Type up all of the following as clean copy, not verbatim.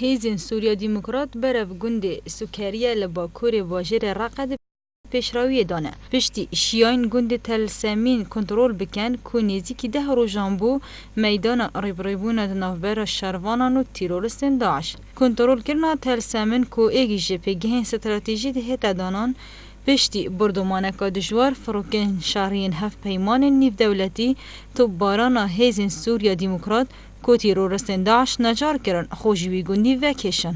هیزن سوریا دموکرات برف گند سکریه لباکور واجر رقد پیشراوی دانه پشتی شیاین گند تل سمین کنترل بکن که نزدیکی 10 روزان بو میدان ریبریبون نوبر شروانان و تیرورستن داعش کنترل کردن تل سمین که ایگی جپگه استراتژی ده دانان پشتی بردمانک دجوار فروکن شهرین هفت پیمان نیف دولتی تو بارانا هیزن سوریا دموکرات که تیرورستن داعش نجار کرن خوشوی گندی وکشن.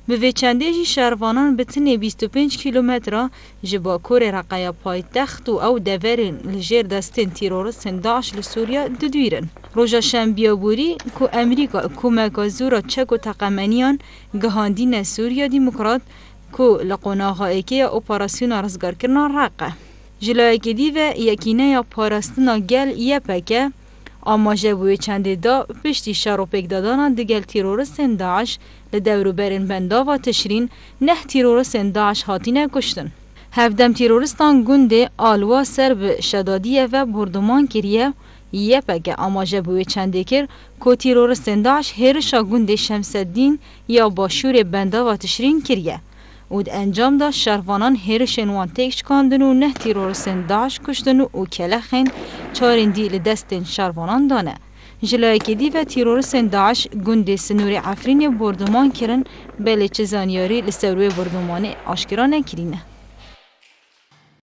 به چندی شهروانان بتنی 25 کیلومتر جبا کور رقای پایتخت و او دورین لجر دستین تیرورستن داعش لسوریا ددویرن. روژا شنبیابوری که امریکا کمک زورا چک و تقمنیان گهاندین سوریا دموکرات که لقناغایی که اپراسیون رزگار کرنا رقه. جلوی کدی و یکینه یا پارستنا گل یه پکه آماجه بوی چنده دا پشتی شروپک دادانا دگل تیرورستن داعش لدورو برین بندا و تشرین 9 تیرورستن داعش هاتینه کشتن. هفدم تیرورستان گنده آلوا سرب شدادیه و بردمان کریه یه پکه آماجه بوی چنده کر که تیرورستن داعش هرشا گنده شمس الدین یا باشور بندا و تشرین کریه. اود انجام دا شهروانان هرشن وان تکش کاندن و 9 تیرورستن داعش کشتن و کلخین 4 دیل دستن شهروانان دانه. جلوی کدی و تیرورستن داعش گنده سنور عفرین بردمان کرن بله چه زانیاری لسروی بردمانه آشکرانه کرینه.